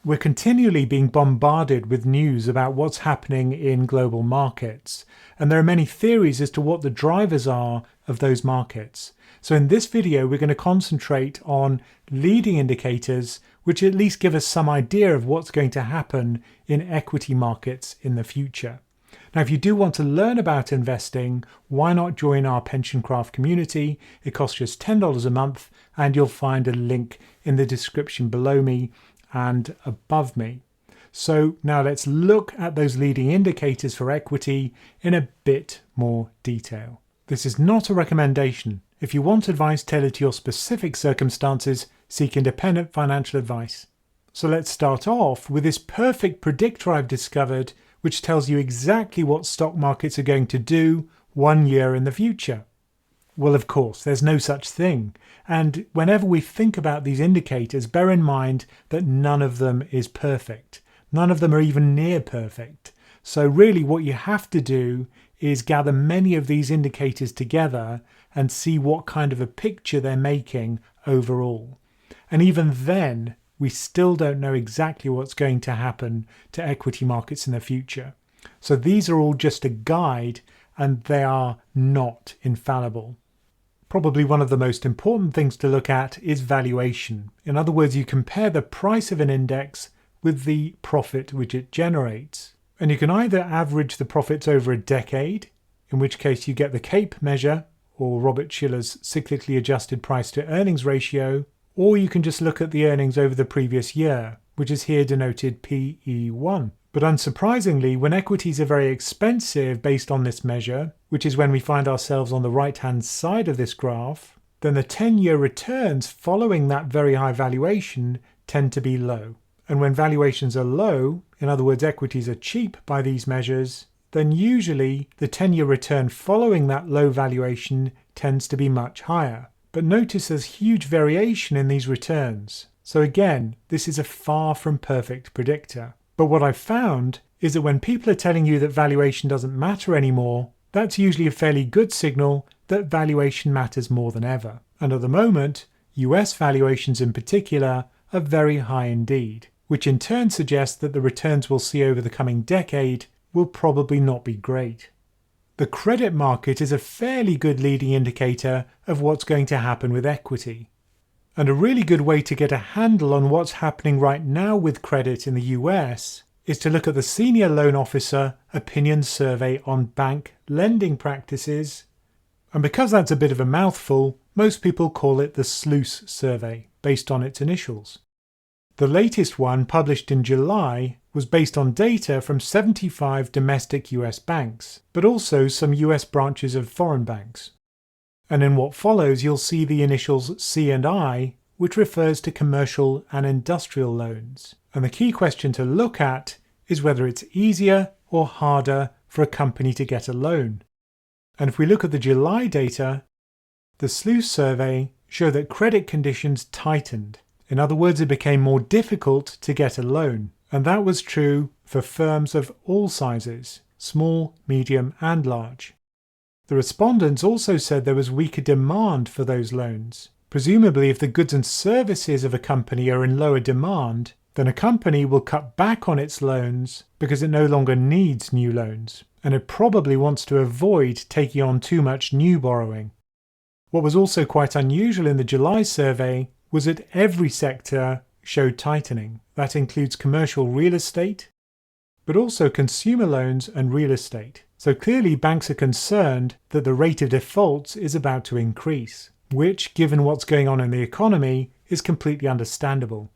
We're continually being bombarded with news about what's happening in global markets, and there are many theories as to what the drivers are of those markets. So in this video, we're going to concentrate on leading indicators, which at least give us some idea of what's going to happen in equity markets in the future. Now, if you do want to learn about investing, why not join our PensionCraft community? It costs just $10 a month, and you'll find a link in the description below me and above me. So now let's look at those leading indicators for equity in a bit more detail. This is not a recommendation. If you want advice tailored to your specific circumstances, seek independent financial advice. So let's start off with this perfect predictor I've discovered, which tells you exactly what stock markets are going to do 1 year in the future. Well, of course, there's no such thing. And whenever we think about these indicators, bear in mind that none of them is perfect. None of them are even near perfect. So really what you have to do is gather many of these indicators together and see what kind of a picture they're making overall. And even then, we still don't know exactly what's going to happen to equity markets in the future. So these are all just a guide, and they are not infallible. Probably one of the most important things to look at is valuation. In other words, you compare the price of an index with the profit which it generates. And you can either average the profits over a decade, in which case you get the CAPE measure, or Robert Shiller's cyclically adjusted price to earnings ratio, or you can just look at the earnings over the previous year, which is here denoted PE1. But unsurprisingly, when equities are very expensive based on this measure, which is when we find ourselves on the right-hand side of this graph, then the 10-year returns following that very high valuation tend to be low. And when valuations are low, in other words, equities are cheap by these measures, then usually the 10-year return following that low valuation tends to be much higher. But notice there's huge variation in these returns. So again, this is a far from perfect predictor. But what I've found is that when people are telling you that valuation doesn't matter anymore, that's usually a fairly good signal that valuation matters more than ever. And at the moment, US valuations in particular are very high indeed, which in turn suggests that the returns we'll see over the coming decade will probably not be great. The credit market is a fairly good leading indicator of what's going to happen with equity. And a really good way to get a handle on what's happening right now with credit in the US is to look at the Senior Loan Officer Opinion Survey on Bank Lending Practices. And because that's a bit of a mouthful, most people call it the SLOOS survey, based on its initials. The latest one, published in July, was based on data from 75 domestic US banks, but also some US branches of foreign banks. And in what follows, you'll see the initials C and I, which refers to commercial and industrial loans. And the key question to look at is whether it's easier or harder for a company to get a loan. And if we look at the July data, the SLOOS survey showed that credit conditions tightened. In other words, it became more difficult to get a loan. And that was true for firms of all sizes, small, medium, and large. The respondents also said there was weaker demand for those loans. Presumably, if the goods and services of a company are in lower demand, then a company will cut back on its loans because it no longer needs new loans, and it probably wants to avoid taking on too much new borrowing. What was also quite unusual in the July survey was that every sector showed tightening. That includes commercial real estate, but also consumer loans and real estate. So clearly banks are concerned that the rate of defaults is about to increase, which, given what's going on in the economy, is completely understandable.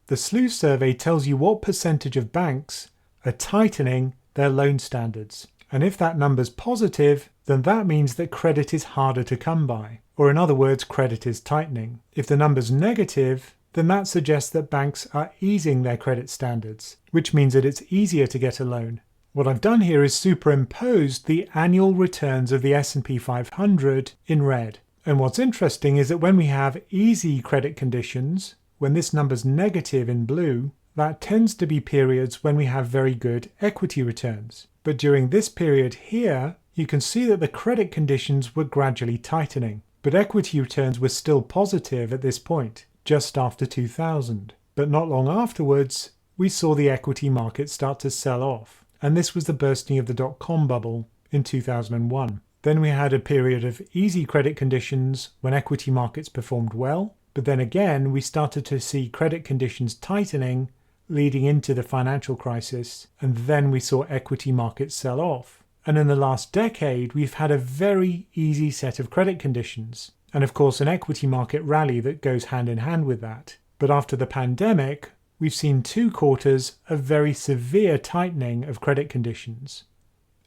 The SLOOS survey tells you what percentage of banks are tightening their loan standards. And if that number's positive, then that means that credit is harder to come by. Or in other words, credit is tightening. If the number's negative, then that suggests that banks are easing their credit standards, which means that it's easier to get a loan. What I've done here is superimposed the annual returns of the S&P 500 in red. And what's interesting is that when we have easy credit conditions, when this number's negative in blue, that tends to be periods when we have very good equity returns. But during this period here, you can see that the credit conditions were gradually tightening, but equity returns were still positive at this point, just after 2000. But not long afterwards, we saw the equity market start to sell off, and this was the bursting of the dot-com bubble in 2001. Then we had a period of easy credit conditions when equity markets performed well, but then again we started to see credit conditions tightening leading into the financial crisis, and then we saw equity markets sell off. And in the last decade, we've had a very easy set of credit conditions, and of course an equity market rally that goes hand in hand with that. But after the pandemic, we've seen 2 quarters of very severe tightening of credit conditions.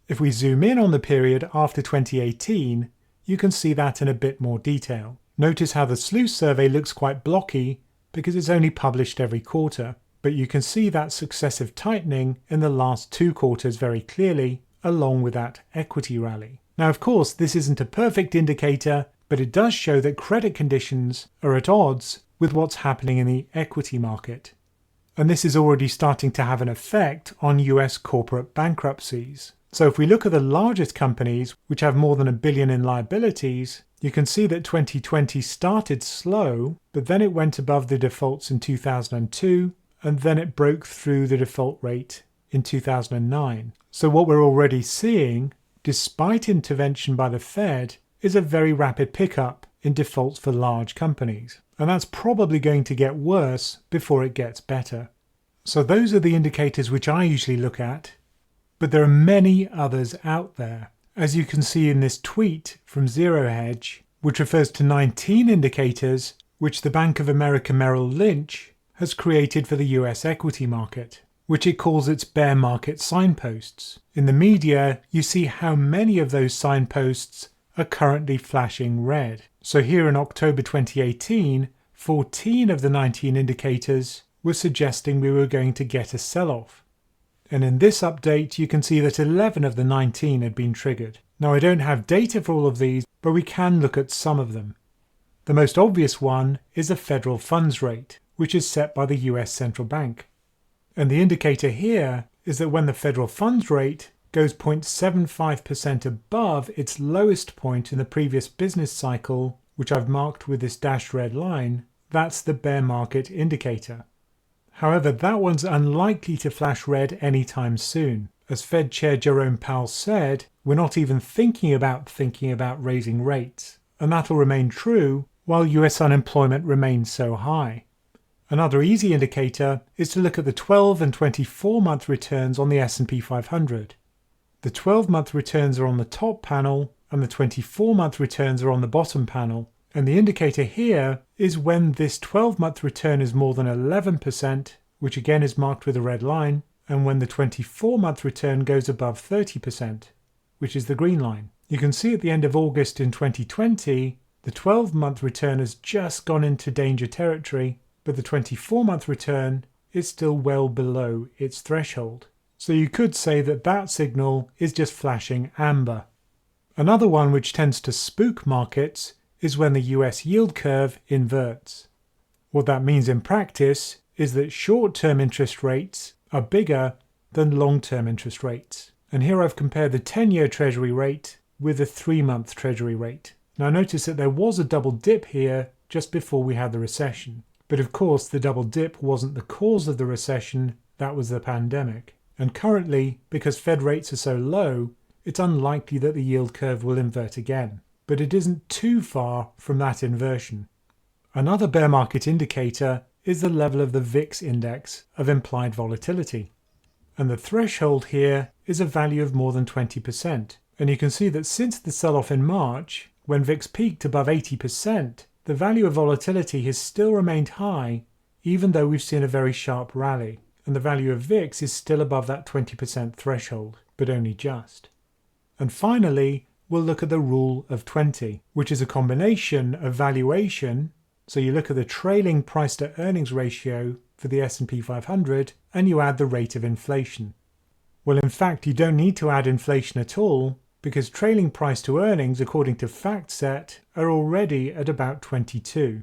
If we zoom in on the period after 2018, you can see that in a bit more detail. Notice how the SLOOS survey looks quite blocky because it's only published every quarter, but you can see that successive tightening in the last 2 quarters very clearly, along with that equity rally. Now, of course, this isn't a perfect indicator, but it does show that credit conditions are at odds with what's happening in the equity market. And this is already starting to have an effect on US corporate bankruptcies. So if we look at the largest companies, which have more than $1 billion in liabilities, you can see that 2020 started slow, but then it went above the defaults in 2002, and then it broke through the default rate in 2009. So what we're already seeing, despite intervention by the Fed, is a very rapid pickup in defaults for large companies. And that's probably going to get worse before it gets better. So those are the indicators which I usually look at, but there are many others out there. As you can see in this tweet from Zero Hedge, which refers to 19 indicators which the Bank of America Merrill Lynch has created for the US equity market, which it calls its bear market signposts. In the media, you see how many of those signposts are currently flashing red. So here in October 2018, 14 of the 19 indicators were suggesting we were going to get a sell-off. And in this update, you can see that 11 of the 19 had been triggered. Now, I don't have data for all of these, but we can look at some of them. The most obvious one is the federal funds rate, which is set by the US Central Bank. And the indicator here is that when the federal funds rate goes 0.75% above its lowest point in the previous business cycle, which I've marked with this dashed red line, that's the bear market indicator. However, that one's unlikely to flash red anytime soon. As Fed Chair Jerome Powell said, we're not even thinking about raising rates, and that'll remain true while US unemployment remains so high. Another easy indicator is to look at the 12 and 24-month returns on the S&P 500. The 12-month returns are on the top panel and the 24-month returns are on the bottom panel. And the indicator here is when this 12-month return is more than 11%, which again is marked with a red line, and when the 24-month return goes above 30%, which is the green line. You can see at the end of August in 2020, the 12-month return has just gone into danger territory, but the 24-month return is still well below its threshold. So you could say that that signal is just flashing amber. Another one which tends to spook markets is when the US yield curve inverts. What that means in practice is that short-term interest rates are bigger than long-term interest rates. And here I've compared the 10-year Treasury rate with the 3-month Treasury rate. Now notice that there was a double dip here just before we had the recession. But of course the double dip wasn't the cause of the recession, that was the pandemic. And currently, because Fed rates are so low, it's unlikely that the yield curve will invert again. But it isn't too far from that inversion. Another bear market indicator is the level of the VIX index of implied volatility. And the threshold here is a value of more than 20%. And you can see that since the sell-off in March, when VIX peaked above 80%, the value of volatility has still remained high, even though we've seen a very sharp rally. And the value of VIX is still above that 20% threshold, but only just. And finally, we'll look at the rule of 20, which is a combination of valuation. So you look at the trailing price to earnings ratio for the S&P 500 and you add the rate of inflation. Well, in fact, you don't need to add inflation at all because trailing price to earnings, according to FactSet, are already at about 22.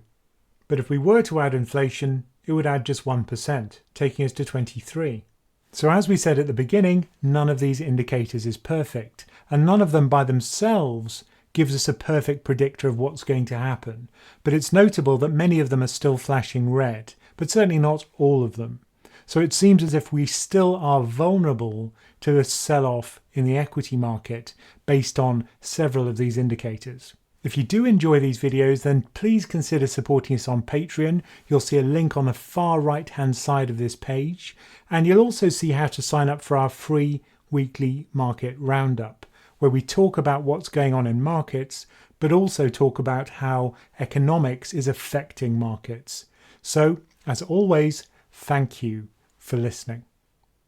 But if we were to add inflation, it would add just 1%, taking us to 23. So as we said at the beginning, none of these indicators is perfect, and none of them by themselves gives us a perfect predictor of what's going to happen. But it's notable that many of them are still flashing red, but certainly not all of them. So it seems as if we still are vulnerable to a sell-off in the equity market based on several of these indicators. If you do enjoy these videos, then please consider supporting us on Patreon. You'll see a link on the far right-hand side of this page, and you'll also see how to sign up for our free weekly market roundup, where we talk about what's going on in markets, but also talk about how economics is affecting markets. So, as always, thank you for listening.